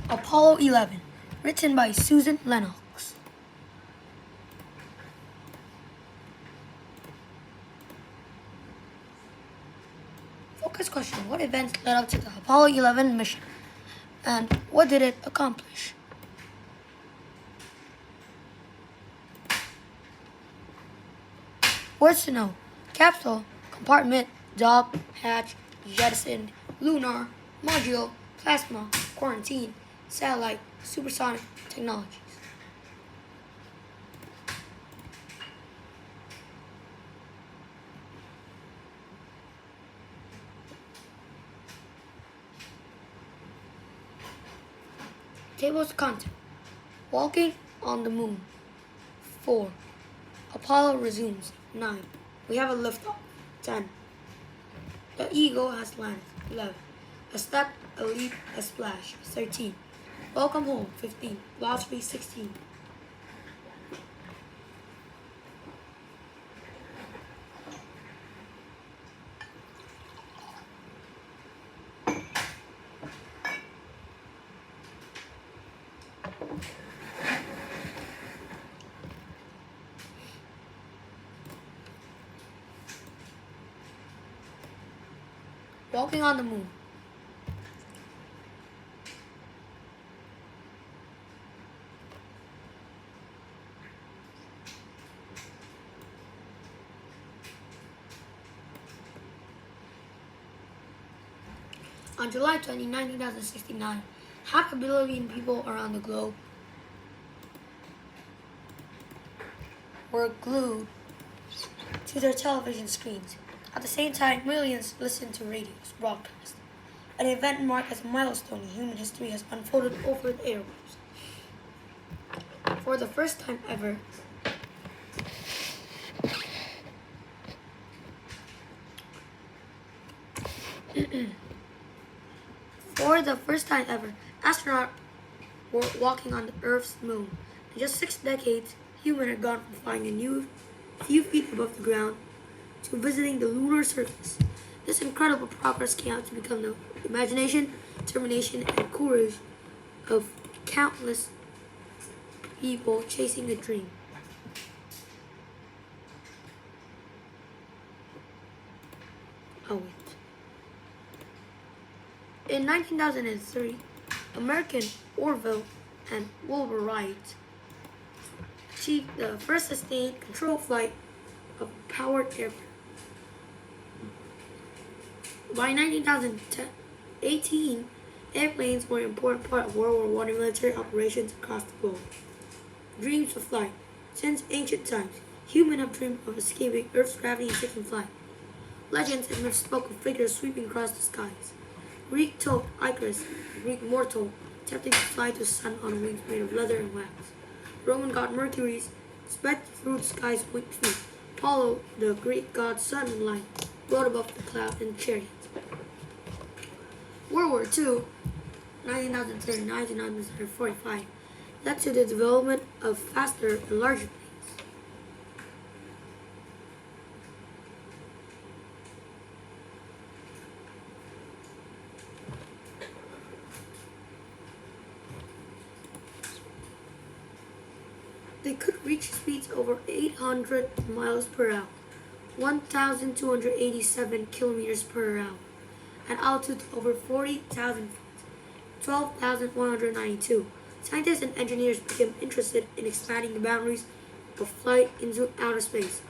Apollo 11, written by Susan Lennox. Focus question: what events led up to the Apollo 11 mission, and what did it accomplish? Words to know: capsule, compartment, dock, hatch, jettisoned, lunar, module, plasma, quarantine, satellite, supersonic technologies. Tables of content: walking on the moon. 4. Apollo resumes. 9. We have a liftoff. 10. The Eagle has landed. 11. A step, a leap, a splash. 13. Welcome home. 15. Philosophy. 16. Walking on the moon. On July 29, 2069, half a billion people around the globe were glued to their television screens. At the same time, millions listened to radio's broadcast. An event marked as a milestone in human history has unfolded over the airwaves. For the first time ever, astronauts were walking on the Earth's moon. In just 6 decades, humans had gone from flying a few feet above the ground to visiting the lunar surface. This incredible progress came out to become the imagination, determination, and courage of countless people chasing a dream. In 1903, American Orville and Wilbur Wright achieved the first sustained controlled flight of a powered aircraft. By 1918, airplanes were an important part of World War I military operations across the globe. Dreams of flight. Since ancient times, humans have dreamed of escaping Earth's gravity and taking flight. Legends and myths spoke of figures sweeping across the skies. Greek told Icarus, a Greek mortal, attempting to fly to the sun on wings made of leather and wax. Roman god Mercury sped through the sky's winged feet. Apollo, the Greek god sun and light, rode above the cloud in chariots. World War II, 1939 to 1945, led to the development of faster and larger planes. They could reach speeds over 800 miles per hour, 1,287 kilometers per hour, at altitude over 40,000 feet, 12,192. Scientists and engineers became interested in expanding the boundaries of flight into outer space.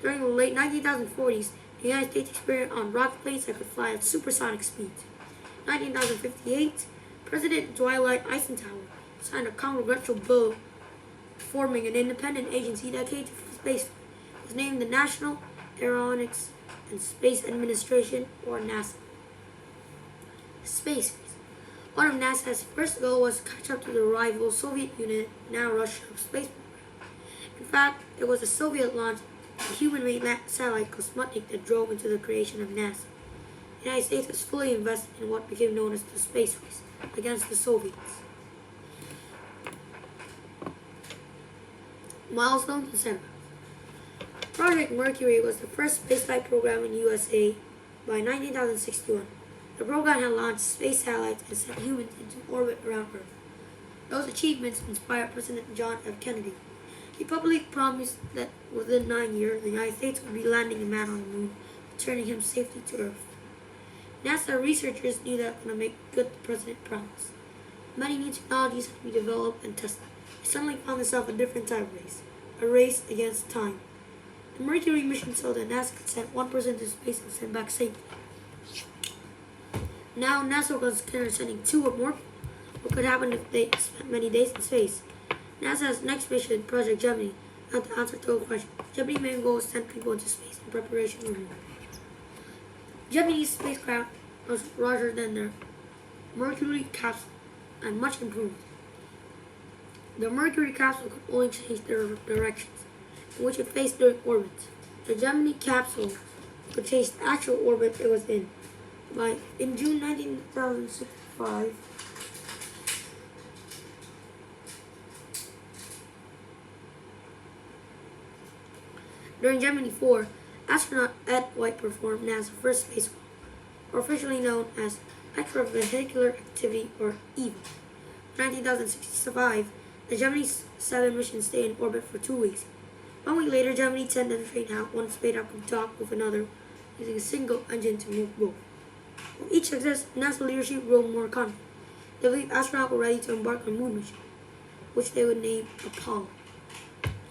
During the late 1940s, the United States experimented on rocket planes that could fly at supersonic speeds. In 1958, President Dwight Eisenhower signed a congressional bill forming an independent agency dedicated to space. It was named the National Aeronautics and Space Administration, or NASA. Space race. One of NASA's first goals was to catch up to the rival Soviet Union, now Russia, space program. In fact, it was a Soviet-launched human-made satellite called Sputnik that drove into the creation of NASA. The United States was fully invested in what became known as the space race against the Soviets. Milestones and setbacks. Project Mercury was the first spaceflight program in USA by 1961. The program had launched space satellites and sent humans into orbit around Earth. Those achievements inspired President John F. Kennedy. He publicly promised that within 9 years, the United States would be landing a man on the moon, returning him safely to Earth. NASA researchers knew that going to make good the president promise. Many new technologies had to be developed and tested. They suddenly found themselves a different type of race, a race against time. The Mercury mission saw that NASA could send one person to space and send back safely. Now NASA was considering sending two or more people. What could happen if they spent many days in space? NASA's next mission, Project Gemini, had to answer to a question. Gemini's main goal is to send people into space in preparation for the moon. Gemini's spacecraft was larger than their Mercury capsule and much improved. The Mercury capsule could only change their directions in which it faced during orbit. The Gemini capsule could change the actual orbit it was in. In June 2065, during Gemini 4, astronaut Ed White performed NASA's first spacewalk, or officially known as Extravehicular Activity, or EVA. In 2065, the Gemini 7 mission stayed in orbit for 2 weeks. 1 week later, Gemini 10 demonstrated how one spacecraft could dock with another using a single engine to move both. With each success, NASA leadership grew more confident. They believed astronauts were ready to embark on a moon mission, which they would name Apollo.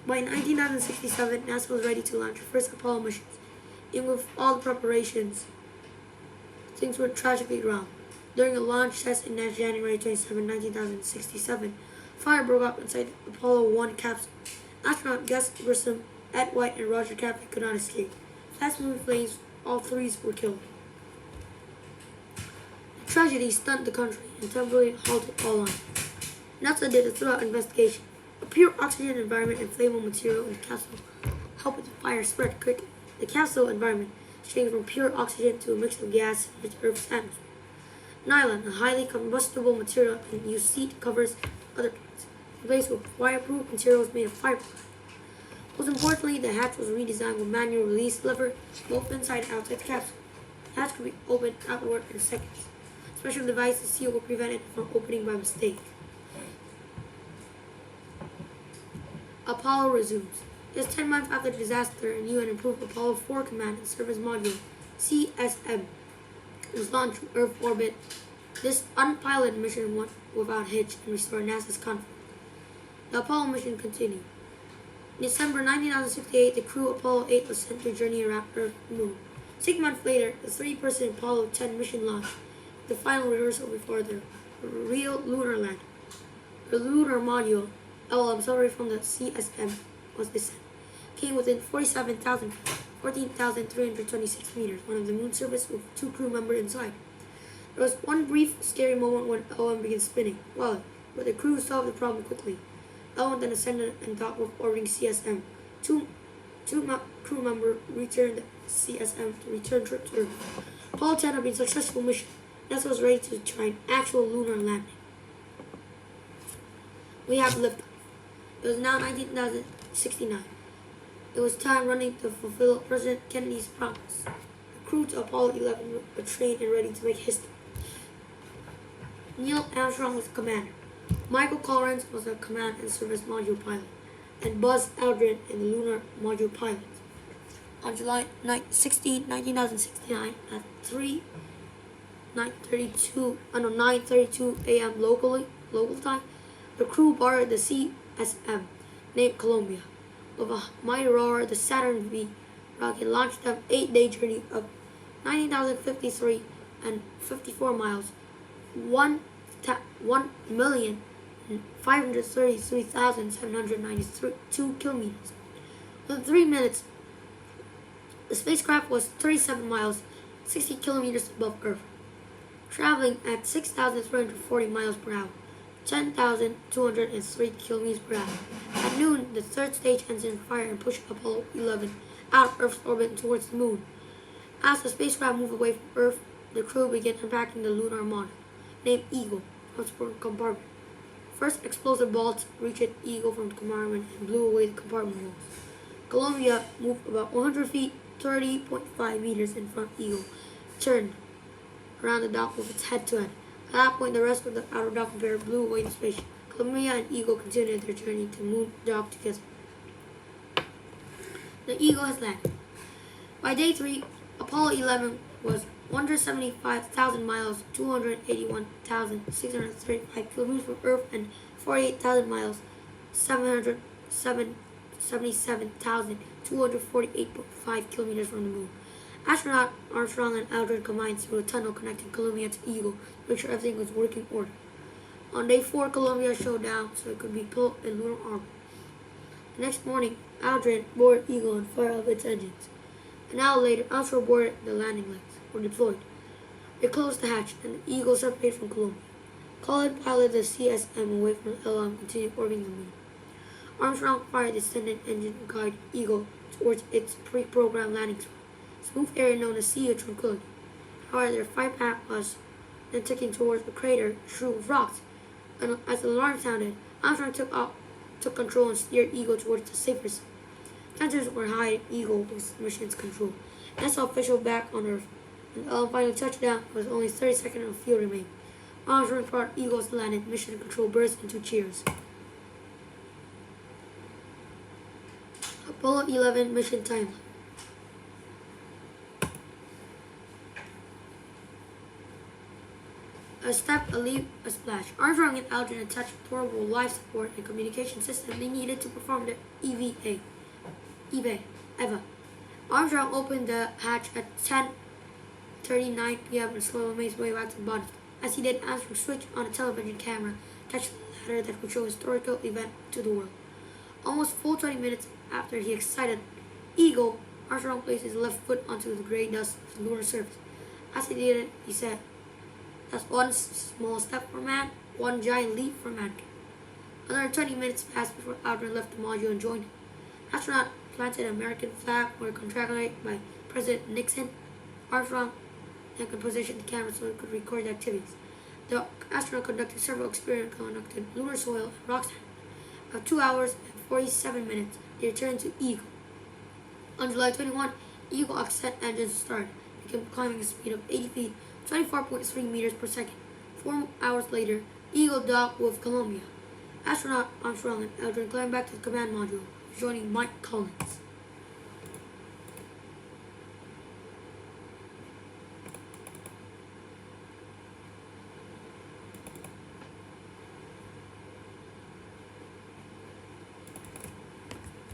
By 1967, NASA was ready to launch the first Apollo missions. Even with all the preparations, things went tragically wrong. During a launch test in January 27, 1967, fire broke out inside the Apollo 1 capsule. Astronaut Gus Grissom, Ed White, and Roger Caffey could not escape. Fast-moving flames, all three were killed. The tragedy stunned the country and temporarily halted all launch. NASA did a thorough investigation. A pure oxygen environment and flammable material in the capsule helped the fire spread quickly. The capsule environment changed from pure oxygen to a mix of gas with Earth's atmosphere. Nylon, a highly combustible material in use seat covers other parts, replaced with fireproof materials made of fiberglass. Most importantly, the hatch was redesigned with manual release lever both inside and outside the capsule. The hatch could be opened outward in seconds. A special device to seal will prevent it from opening by mistake. Apollo resumes. Just 10 months after the disaster, a new and improved Apollo 4 Command and Service Module, CSM, was launched from Earth orbit. This unpiloted mission went without hitch and restored NASA's confidence. The Apollo mission continued. In December 1968, the crew of Apollo 8 was sent to journey around Earth and Moon. 6 months later, the 3-person Apollo 10 mission launched, the final rehearsal before the real lunar landing. The lunar module, sorry, from the CSM, was descent. Came within 47,000 feet, 14,326 meters, one of the moon's surface with 2 crew members inside. There was one brief, scary moment when LM began spinning, but the crew solved the problem quickly. LM then ascended and docked with orbiting CSM. Two crew members returned the CSM to return trip to Earth. Apollo 10 had been a successful mission. NASA was ready to try an actual lunar landing. We have liftoff. It was now 1969. It was time running to fulfill President Kennedy's promise. The crew to Apollo 11 were trained and ready to make history. Neil Armstrong was the commander. Michael Collins was the command and service module pilot, and Buzz Aldrin in the lunar module pilot. On July 16, 1969, at 9:32 a.m. local time, the crew boarded the CSM, named Columbia. With a mighty roar, the Saturn V rocket launched them 8-day journey of 19,053 and 54 miles, 1,533,792 kilometers. Within 3 minutes, the spacecraft was 37 miles, 60 kilometers above Earth, traveling at 6,340 miles per hour, 10,203 kilometers per hour. At noon, the third stage engine fired and pushed Apollo 11 out of Earth's orbit towards the moon. As the spacecraft moved away from Earth, the crew began unpacking the lunar module, named Eagle, from the compartment. First explosive bolts reached Eagle from the compartment and blew away the compartment walls. Columbia moved about 100 feet, 30.5 meters in front of Eagle, turned around the dock with its head to end. At that point, the rest of the outer dock pair blew away the spaceship. Columbia and Eagle continued their journey to moon dock together. The Eagle has landed. By day 3, Apollo 11 was 175,000 miles, 281,635 kilometers from Earth, and 48,000 miles, 777,248.5 kilometers from the moon. Astronaut Armstrong and Aldrin combined through a tunnel connecting Columbia to Eagle to make sure everything was working order. On day 4, Columbia showed down so it could be put in lunar orbit. The next morning, Aldrin boarded Eagle and fired up its engines. An hour later, Armstrong boarded the landing legs, were deployed. They closed the hatch, and the Eagle separated from Columbia. Colin piloted the CSM away from the LM and continued orbiting the moon. Armstrong fired the descendant engine to guide Eagle towards its pre-programmed landing spot, smooth area known as Sea of Tranquility. However, their flight path was then taken towards a crater strewn with rocks, and as the alarm sounded, Armstrong took control and steered Eagle towards the safer side. Tensions were high and Eagle was mission's control. NASA official back on Earth, and the finally touched down. There was only 30 seconds of fuel remaining. Armstrong brought Eagle's landed. Mission control burst into cheers. Apollo 11 mission timeline. A step, a leap, a splash. Armstrong and Aldrin attached portable life support and communication system they needed to perform the EVA. Armstrong opened the hatch at 10:39 p.m. and slowly made his way back to the body. As he did, Armstrong switched on a television camera attached to the ladder that would show a historical event to the world. Almost full 20 minutes after he excited Eagle, Armstrong placed his left foot onto the gray dust of the lunar surface. As he did it, he said, "That's one small step for man, one giant leap for mankind." Another 20 minutes passed before Aldrin left the module and joined him. Astronaut planted an American flag were congratulated by President Nixon. Armstrong then could position the camera so it could record the activities. The astronaut conducted several experiments conducted lunar soil and rock sample. After 2 hours and 47 minutes, they returned to Eagle. On July 21, Eagle ascent engines started, began climbing a speed of 80 feet, 24.3 meters per second. 4 hours later, Eagle docked with Columbia. Astronaut Armstrong and Aldrin climbed back to the command module, joining Mike Collins.